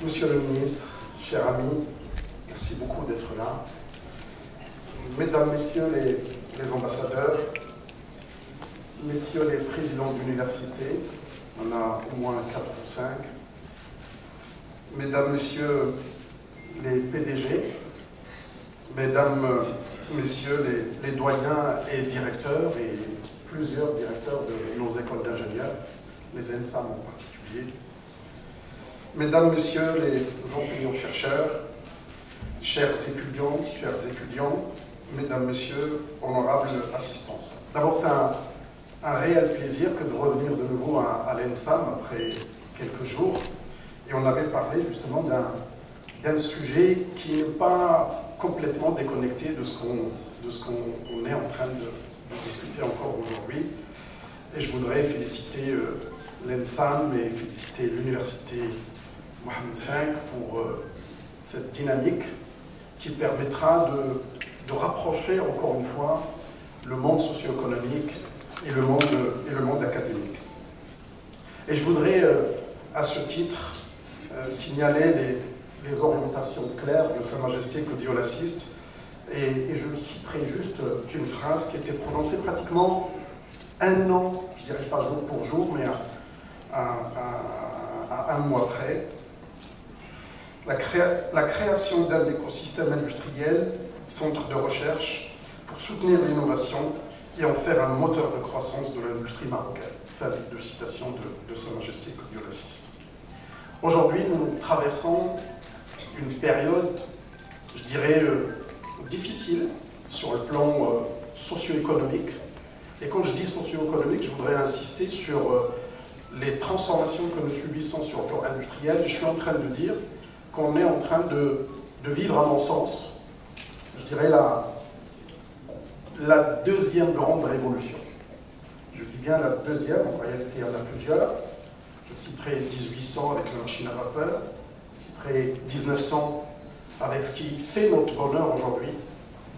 Monsieur le ministre, chers amis, merci beaucoup d'être là. Mesdames, messieurs les ambassadeurs, messieurs les présidents d'université, on a au moins 4 ou 5, mesdames, messieurs les PDG, mesdames, messieurs les doyens et directeurs, et plusieurs directeurs de nos écoles d'ingénieurs, les ENSAM en particulier, mesdames, messieurs les enseignants-chercheurs, chers étudiants, mesdames, messieurs, honorables assistances. D'abord, c'est un réel plaisir que de revenir de nouveau à l'ENSAM après quelques jours. Et on avait parlé justement d'un sujet qui n'est pas complètement déconnecté de ce qu'on est en train de discuter encore aujourd'hui. Et je voudrais féliciter l'ENSAM et féliciter l'université Mohammed V pour cette dynamique qui permettra de rapprocher encore une fois le monde socio-économique et le monde académique. Et je voudrais à ce titre signaler les orientations claires de Sa Majesté Claudio Lassiste, et je citerai juste une phrase qui a été prononcée pratiquement un an, je dirais pas jour pour jour, mais à un mois près. La création d'un écosystème industriel, centre de recherche, pour soutenir l'innovation et en faire un moteur de croissance de l'industrie marocaine. Fin de citation de Sa Majesté Claudio Lassiste. Aujourd'hui, nous traversons une période, je dirais, difficile sur le plan socio-économique. Et quand je dis socio-économique, je voudrais insister sur les transformations que nous subissons sur le plan industriel. Je suis en train de dire qu'on est en train de vivre, à mon sens, je dirais la deuxième grande révolution. Je dis bien la deuxième, en réalité il y en a plusieurs. Je citerai 1800 avec la machine à vapeur, je citerai 1900 avec ce qui fait notre bonheur aujourd'hui,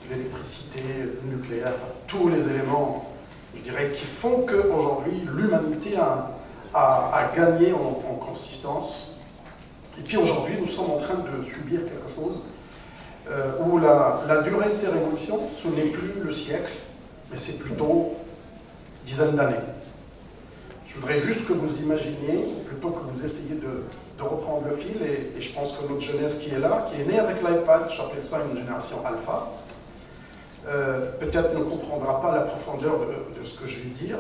l'électricité, le nucléaire, enfin, tous les éléments, je dirais, qui font qu'aujourd'hui l'humanité a gagné en consistance. Et puis aujourd'hui, nous sommes en train de subir quelque chose où la durée de ces révolutions, ce n'est plus le siècle, mais c'est plutôt dizaines d'années. Je voudrais juste que vous imaginiez, plutôt que vous essayiez de reprendre le fil, et je pense que notre jeunesse qui est là, qui est née avec l'iPad, j'appelle ça une génération alpha, peut-être ne comprendra pas la profondeur de ce que je vais dire.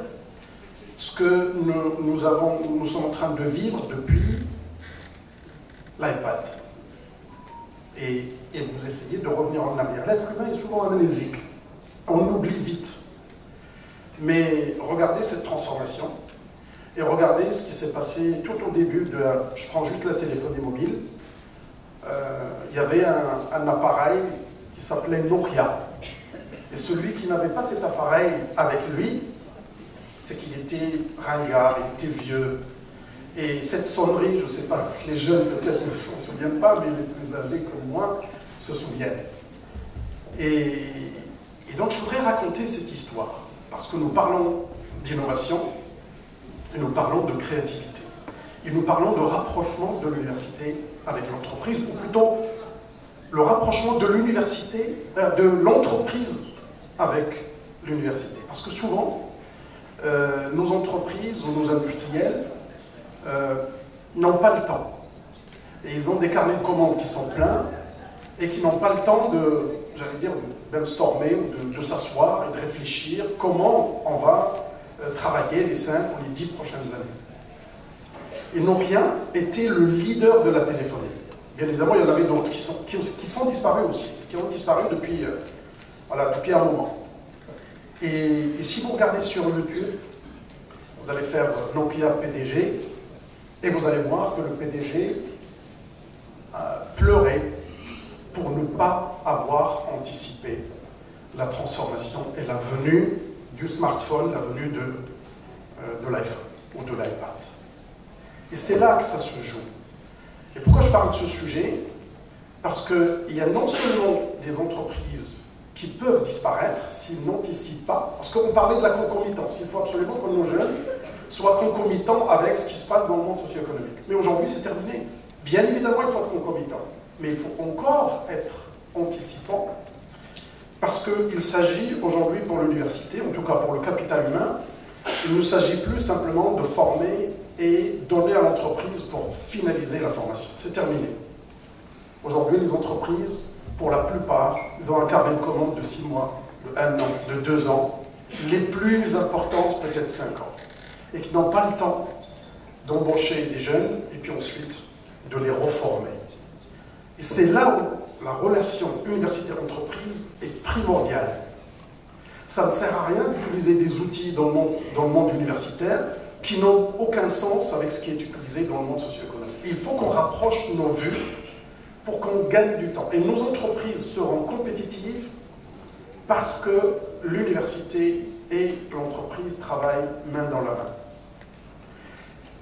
Ce que nous sommes en train de vivre depuis l'iPad. Et vous essayez de revenir en arrière. L'être humain est souvent amnésique. On oublie vite. Mais regardez cette transformation et regardez ce qui s'est passé tout au début de... Je prends juste la téléphonie mobile. Il y avait un appareil qui s'appelait Nokia. Et celui qui n'avait pas cet appareil avec lui, c'est qu'il était ringard, il était vieux. Et cette sonnerie, je ne sais pas, les jeunes peut-être ne s'en souviennent pas, mais les plus âgés comme moi se souviennent. Et donc je voudrais raconter cette histoire, parce que nous parlons d'innovation, et nous parlons de créativité, et nous parlons de rapprochement de l'université avec l'entreprise, ou plutôt le rapprochement de l'université, de l'entreprise avec l'université. Parce que souvent, nos entreprises ou nos industriels n'ont pas le temps. Et ils ont des carnets de commandes qui sont pleins et qui n'ont pas le temps de, j'allais dire, de brainstormer ou de s'asseoir et de réfléchir comment on va travailler les 5 ou les 10 prochaines années. Et Nokia était le leader de la téléphonie. Bien évidemment, il y en avait d'autres qui sont disparus aussi, qui ont disparu depuis un moment. Et si vous regardez sur YouTube, vous allez faire Nokia PDG, et vous allez voir que le PDG pleurait pour ne pas avoir anticipé la transformation et la venue du smartphone, la venue de l'iPhone ou de l'iPad. Et c'est là que ça se joue. Et pourquoi je parle de ce sujet? Parce qu'il y a non seulement des entreprises qui peuvent disparaître s'ils n'anticipent pas, parce qu'on parlait de la concomitance, il faut absolument que nos jeunes soient concomitants avec ce qui se passe dans le monde socio-économique. Mais aujourd'hui, c'est terminé. Bien évidemment, il faut être concomitant, mais il faut encore être anticipant, parce qu'il s'agit aujourd'hui pour l'université, en tout cas pour le capital humain, il ne s'agit plus simplement de former et donner à l'entreprise pour finaliser la formation. C'est terminé. Aujourd'hui, les entreprises, pour la plupart, ils ont un carnet de commandes de 6 mois, de 1 an, de 2 ans, les plus importantes peut-être 5 ans, et qui n'ont pas le temps d'embaucher des jeunes et puis ensuite de les reformer. Et c'est là où la relation universitaire-entreprise est primordiale. Ça ne sert à rien d'utiliser des outils dans le monde universitaire qui n'ont aucun sens avec ce qui est utilisé dans le monde socio-économique. Il faut qu'on rapproche nos vues pour qu'on gagne du temps. Et nos entreprises seront compétitives parce que l'université et l'entreprise travaillent main dans la main.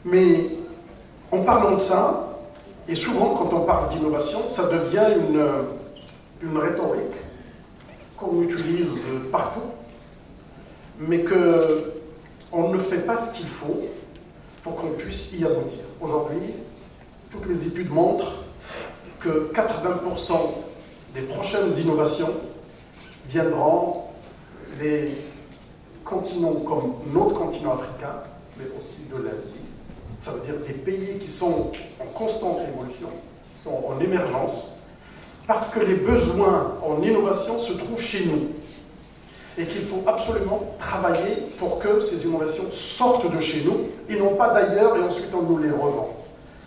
Mais en parlant de ça, et souvent quand on parle d'innovation, ça devient une rhétorique qu'on utilise partout, mais qu'on ne fait pas ce qu'il faut pour qu'on puisse y aboutir. Aujourd'hui, toutes les études montrent que 80% des prochaines innovations viendront des continents comme notre continent africain, mais aussi de l'Asie. Ça veut dire des pays qui sont en constante évolution, qui sont en émergence, parce que les besoins en innovation se trouvent chez nous. Et qu'il faut absolument travailler pour que ces innovations sortent de chez nous, et non pas d'ailleurs, et ensuite on nous les revend.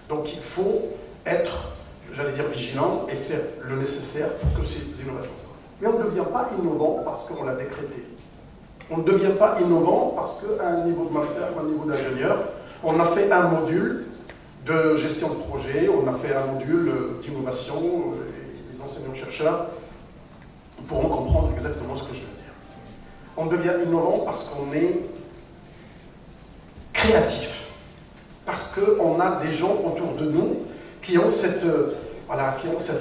Donc il faut être, j'allais dire, vigilant et faire le nécessaire pour que ces innovations sortent. Mais on ne devient pas innovant parce qu'on l'a décrété. On ne devient pas innovant parce qu'à un niveau de master ou à un niveau d'ingénieur, on a fait un module de gestion de projet, on a fait un module d'innovation, les enseignants-chercheurs pourront comprendre exactement ce que je veux dire. On devient innovant parce qu'on est créatif, parce qu'on a des gens autour de nous qui ont cette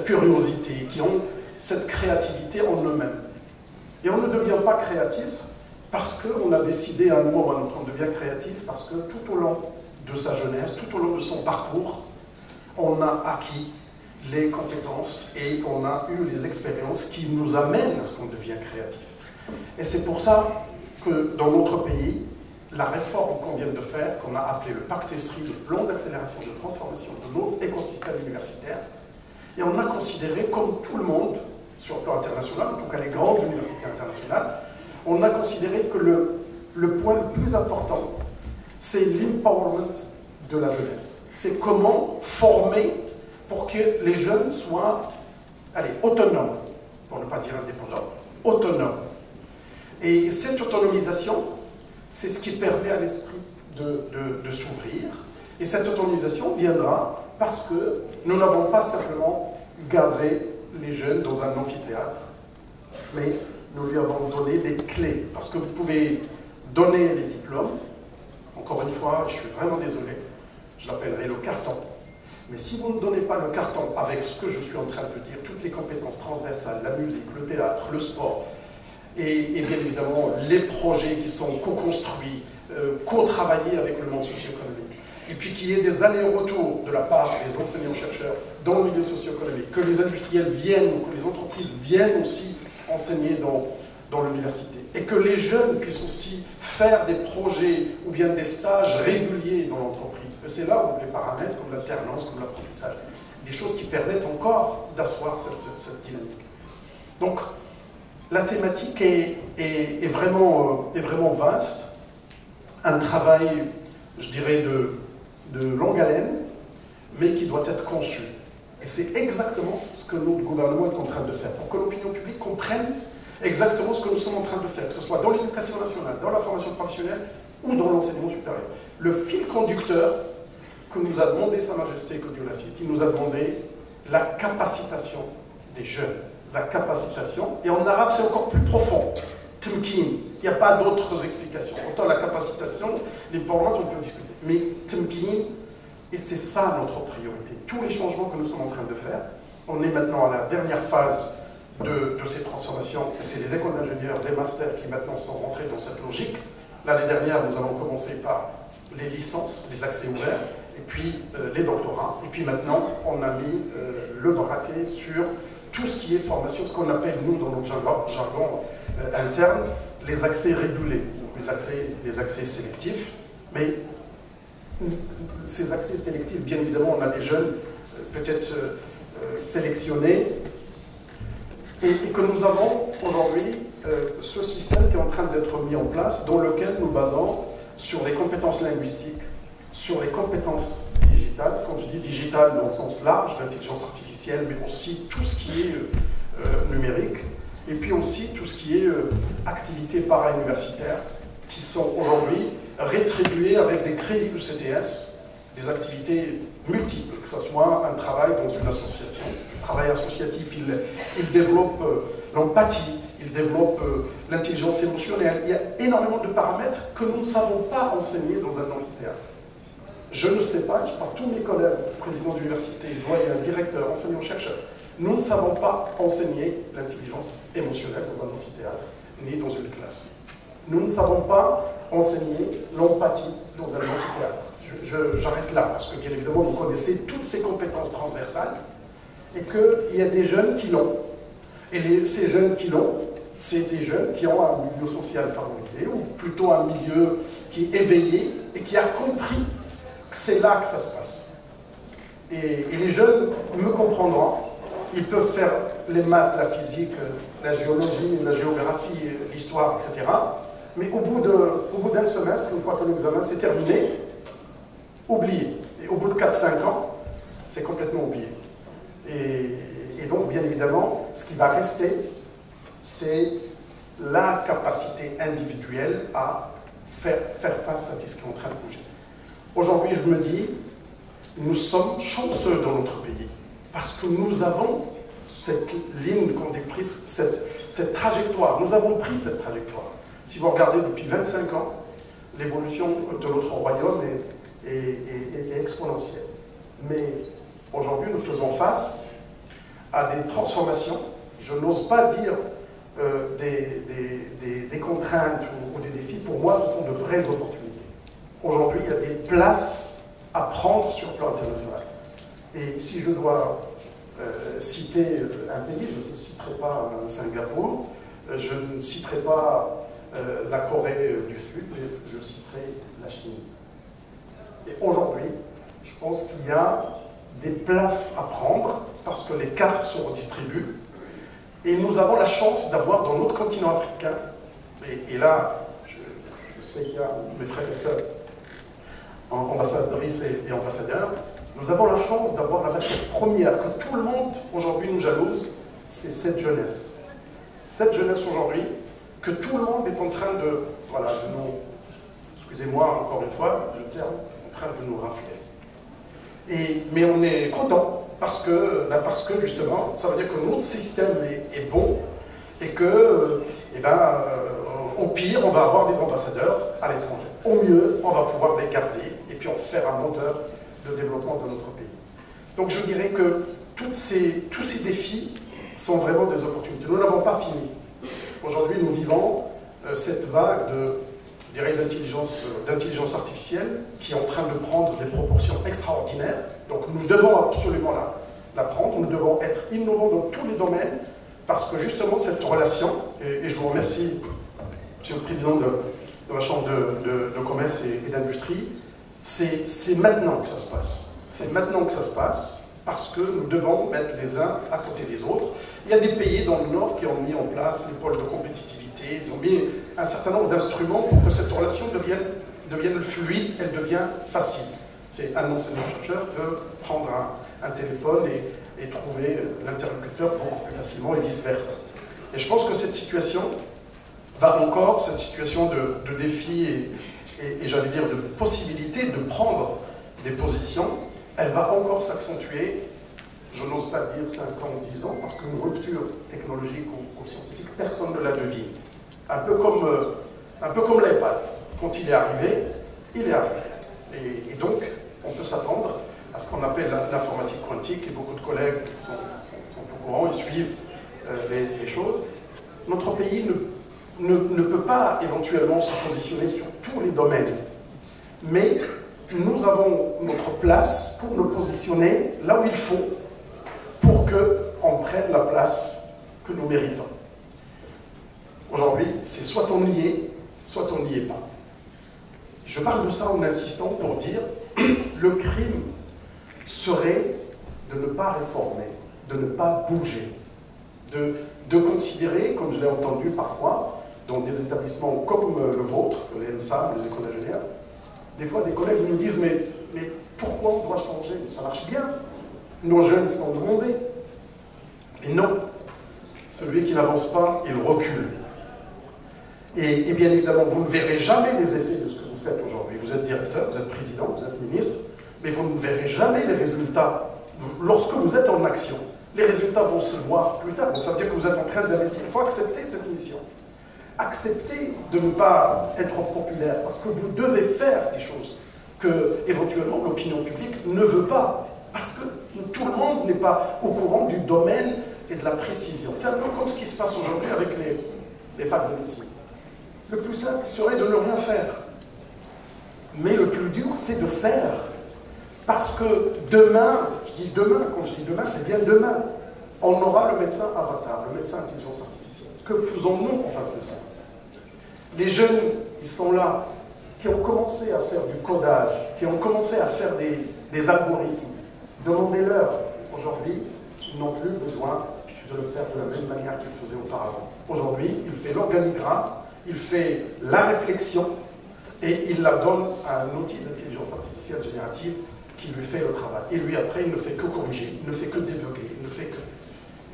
curiosité, qui ont cette créativité en eux-mêmes. Et on ne devient pas créatif parce qu'on a décidé à un moment ou à un autre, on devient créatif parce que tout au long de sa jeunesse, tout au long de son parcours, on a acquis les compétences et on a eu les expériences qui nous amènent à ce qu'on devient créatif. Et c'est pour ça que dans notre pays, la réforme qu'on vient de faire, qu'on a appelée le Pacte ESRI, le plan d'accélération de transformation de notre écosystème universitaire, et on a considéré, comme tout le monde, sur le plan international, en tout cas les grandes universités internationales, on a considéré que le point le plus important, c'est l'empowerment de la jeunesse. C'est comment former pour que les jeunes soient, autonomes, pour ne pas dire indépendants, autonomes. Et cette autonomisation, c'est ce qui permet à l'esprit de s'ouvrir. Et cette autonomisation viendra parce que nous n'avons pas simplement gavé les jeunes dans un amphithéâtre, mais nous lui avons donné des clés. Parce que vous pouvez donner les diplômes, encore une fois, je suis vraiment désolé, je l'appellerai le carton. Mais si vous ne donnez pas le carton avec ce que je suis en train de dire, toutes les compétences transversales, la musique, le théâtre, le sport, et bien évidemment les projets qui sont co-construits, co-travaillés avec le monde socio-économique, et puis qu'il y ait des allers-retours de la part des enseignants-chercheurs dans le milieu socio-économique, que les industriels viennent, ou que les entreprises viennent aussi enseigner dans l'université, et que les jeunes puissent aussi faire des projets ou bien des stages réguliers dans l'entreprise. Et c'est là où les paramètres comme l'alternance, comme l'apprentissage, des choses qui permettent encore d'asseoir cette dynamique. Donc, la thématique est vraiment vaste, un travail, je dirais, de longue haleine, mais qui doit être conçu. Et c'est exactement ce que notre gouvernement est en train de faire, pour que l'opinion publique comprenne exactement ce que nous sommes en train de faire, que ce soit dans l'éducation nationale, dans la formation professionnelle ou dans l'enseignement supérieur. Le fil conducteur que nous a demandé Sa Majesté, que Dieu l'assiste, il nous a demandé la capacitation des jeunes. La capacitation, et en arabe c'est encore plus profond, Temkin, il n'y a pas d'autres explications. Autant la capacitation, les parents on peut discuter, mais Temkin, et c'est ça notre priorité. Tous les changements que nous sommes en train de faire, on est maintenant à la dernière phase de ces transformations, et c'est les écoles d'ingénieurs, les masters qui maintenant sont rentrés dans cette logique. L'année dernière, nous avons commencé par les licences, les accès ouverts, et puis les doctorats, et puis maintenant on a mis le braquet sur tout ce qui est formation, ce qu'on appelle nous dans notre jargon interne, les accès régulés, les accès sélectifs, mais ces accès sélectifs, bien évidemment, on a des jeunes peut-être sélectionnés, et que nous avons aujourd'hui ce système qui est en train d'être mis en place, dans lequel nous basons sur les compétences linguistiques, sur les compétences digitales. Quand je dis digital dans le sens large, l'intelligence artificielle, mais aussi tout ce qui est numérique, et puis aussi tout ce qui est activités para-universitaires, qui sont aujourd'hui rétribuées avec des crédits du CTS, des activités multiples, que ce soit un travail dans une association. Le travail associatif, il développe l'empathie, il développe l'intelligence émotionnelle. Il y a énormément de paramètres que nous ne savons pas enseigner dans un amphithéâtre. Je ne sais pas, je parle tous mes collègues, présidents d'université, doyens, directeurs, enseignants-chercheurs, nous ne savons pas enseigner l'intelligence émotionnelle dans un amphithéâtre, ni dans une classe. Nous ne savons pas enseigner l'empathie dans un amphithéâtre. J'arrête là, parce que bien évidemment, vous connaissez toutes ces compétences transversales, et qu'il y a des jeunes qui l'ont. Et ces jeunes qui l'ont, c'est des jeunes qui ont un milieu social favorisé, ou plutôt un milieu qui est éveillé, et qui a compris que c'est là que ça se passe. Et les jeunes me comprendront. Ils peuvent faire les maths, la physique, la géologie, la géographie, l'histoire, etc. Mais au bout d'un semestre, une fois que l'examen s'est terminé, oublié. Et au bout de 4-5 ans, c'est complètement oublié. Et donc, bien évidemment, ce qui va rester, c'est la capacité individuelle à faire face à ce qui est en train de bouger. Aujourd'hui, je me dis, nous sommes chanceux dans notre pays, parce que nous avons cette ligne conductrice, cette trajectoire. Nous avons pris cette trajectoire. Si vous regardez depuis 25 ans, l'évolution de notre royaume est exponentielle. Mais aujourd'hui, nous faisons face à des transformations, je n'ose pas dire des contraintes ou des défis. Pour moi, ce sont de vraies opportunités. Aujourd'hui, il y a des places à prendre sur le plan international. Et si je dois citer un pays, je ne citerai pas Singapour, je ne citerai pas la Corée du Sud, mais je citerai la Chine. Et aujourd'hui, je pense qu'il y a des places à prendre parce que les cartes se redistribuent. Et nous avons la chance d'avoir dans notre continent africain, et là, je sais qu'il y a mes frères et sœurs, ambassadrices et ambassadeurs, nous avons la chance d'avoir la matière première que tout le monde aujourd'hui nous jalouse, c'est cette jeunesse. Cette jeunesse aujourd'hui, que tout le monde est en train de, voilà, de nous, excusez-moi encore une fois, le terme, en train de nous rafler. Mais on est content parce que justement, ça veut dire que notre système est bon et que, au pire, on va avoir des ambassadeurs à l'étranger. Au mieux, on va pouvoir les garder et puis en faire un moteur de développement de notre pays. Donc je dirais que tous ces défis sont vraiment des opportunités. Nous n'avons pas fini. Aujourd'hui, nous vivons cette vague d'intelligence artificielle qui est en train de prendre des proportions extraordinaires. Donc nous devons absolument la prendre, nous devons être innovants dans tous les domaines parce que justement cette relation, et je vous remercie, Monsieur le Président de la Chambre de commerce et d'industrie, c'est maintenant que ça se passe. C'est maintenant que ça se passe parce que nous devons mettre les uns à côté des autres. Il y a des pays dans le Nord qui ont mis en place les pôles de compétitivité, ils ont mis un certain nombre d'instruments pour que cette relation devienne fluide, elle devient facile. C'est un enseignant-chercheur peut prendre un téléphone et trouver l'interlocuteur beaucoup plus facilement et vice-versa. Et je pense que cette situation va encore, cette situation de défi et j'allais dire de possibilité de prendre des positions, elle va encore s'accentuer, je n'ose pas dire 5 ans, 10 ans, parce qu'une rupture technologique ou scientifique, personne ne la devine. Un peu comme l'iPad. Quand il est arrivé, il est arrivé. Et donc, on peut s'attendre à ce qu'on appelle l'informatique quantique, et beaucoup de collègues sont au courant, ils suivent les choses. Notre pays ne peut pas éventuellement se positionner sur tous les domaines, mais nous avons notre place pour nous positionner là où il faut pour qu'on prenne la place que nous méritons. Aujourd'hui, c'est soit on y est, soit on n'y est pas. Je parle de ça en insistant pour dire le crime serait de ne pas réformer, de ne pas bouger, de considérer, comme je l'ai entendu parfois, dans des établissements comme le vôtre, l'ENSAM, les écoles d'ingénieurs, des fois des collègues nous disent mais pourquoi on doit changer? Ça marche bien, nos jeunes sont demandés. Et non, celui qui n'avance pas, il recule. Et bien évidemment, vous ne verrez jamais les effets de ce que vous faites aujourd'hui. Vous êtes directeur, vous êtes président, vous êtes ministre, mais vous ne verrez jamais les résultats lorsque vous êtes en action. Les résultats vont se voir plus tard. Donc ça veut dire que vous êtes en train d'investir. Il faut accepter cette mission. Accepter de ne pas être populaire, parce que vous devez faire des choses que, éventuellement, l'opinion publique ne veut pas. Parce que tout le monde n'est pas au courant du domaine et de la précision. C'est un peu comme ce qui se passe aujourd'hui avec les facs de médecine. Le plus simple serait de ne rien faire. Mais le plus dur, c'est de faire. Parce que demain, je dis demain, quand je dis demain, c'est bien demain, on aura le médecin avatar, le médecin intelligence artificielle. Que faisons-nous en face de ça? Les jeunes, ils sont là, qui ont commencé à faire du codage, qui ont commencé à faire des algorithmes. Demandez-leur. Aujourd'hui, ils n'ont plus besoin de le faire de la même manière qu'ils faisaient auparavant. Aujourd'hui, il fait l'organigramme, il fait la réflexion et il la donne à un outil d'intelligence artificielle générative qui lui fait le travail. Et lui, après, il ne fait que corriger, il ne fait que débugger, il ne fait que...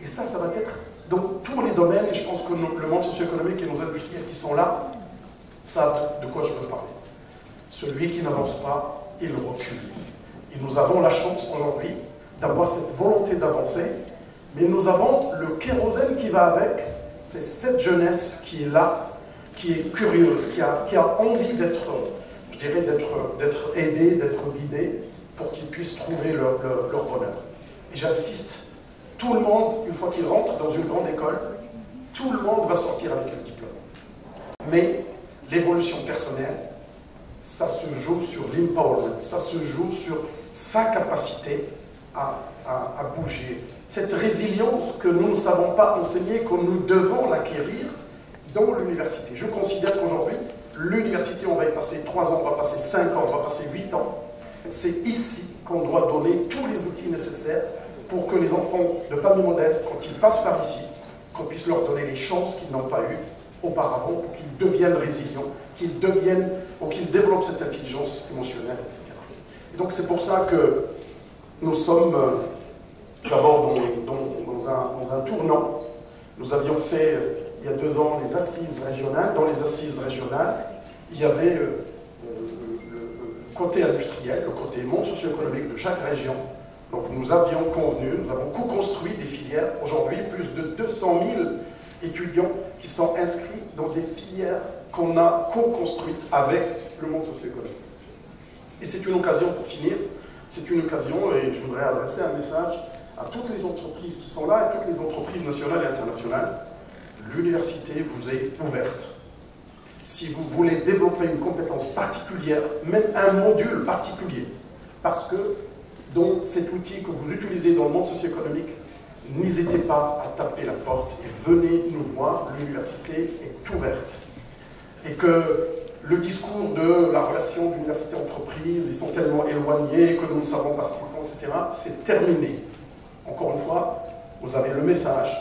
Et ça va être dans tous les domaines, et je pense que le monde socio-économique et nos industriels qui sont là savent de quoi je veux parler. Celui qui n'avance pas, il recule. Et nous avons la chance aujourd'hui d'avoir cette volonté d'avancer, mais nous avons le kérosène qui va avec, c'est cette jeunesse qui est là, qui est curieuse, qui a envie d'être, je dirais, d'être aidée, d'être guidée, pour qu'ils puissent trouver leur bonheur. Et j'insiste, tout le monde, une fois qu'il rentre dans une grande école, tout le monde va sortir avec un diplôme. Mais l'évolution personnelle, ça se joue sur l'empowerment, ça se joue sur sa capacité à bouger. Cette résilience que nous ne savons pas enseigner, que nous devons l'acquérir dans l'université. Je considère qu'aujourd'hui, l'université, on va y passer 3 ans, on va passer 5 ans, on va passer 8 ans. C'est ici qu'on doit donner tous les outils nécessaires pour que les enfants de familles modestes, quand ils passent par ici, qu'on puisse leur donner les chances qu'ils n'ont pas eues auparavant pour qu'ils deviennent résilients, qu'ils deviennent ou qu'ils développent cette intelligence émotionnelle, etc. Et donc c'est pour ça que nous sommes d'abord dans un tournant. Nous avions fait il y a 2 ans les assises régionales. Dans les assises régionales, il y avait le côté industriel, le côté monde socio-économique de chaque région. Donc nous avions convenu, nous avons co-construit des filières. Aujourd'hui, plus de 200 000 étudiants qui sont inscrits dans des filières qu'on a co-construites avec le monde socio-économique. Et c'est une occasion, pour finir, c'est une occasion, et je voudrais adresser un message à toutes les entreprises qui sont là et toutes les entreprises nationales et internationales. L'université vous est ouverte. Si vous voulez développer une compétence particulière, même un module particulier, parce que dans cet outil que vous utilisez dans le monde socio-économique, n'hésitez pas à taper la porte et venez nous voir, l'université est ouverte. Et que le discours de la relation d'université-entreprise, ils sont tellement éloignés que nous ne savons pas ce qu'ils font, etc., c'est terminé. Encore une fois, vous avez le message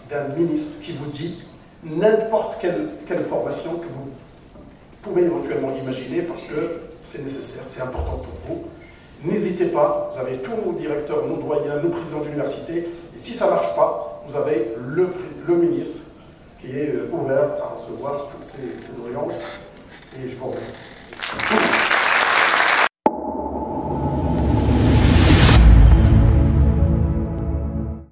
d'un ministre qui vous dit n'importe quelle formation que vous pouvez éventuellement imaginer parce que c'est nécessaire, c'est important pour vous. N'hésitez pas, vous avez tous nos directeurs, nos doyens, nos présidents d'université, et si ça ne marche pas, vous avez le ministre qui est ouvert à recevoir toutes ces doléances, et je vous remercie.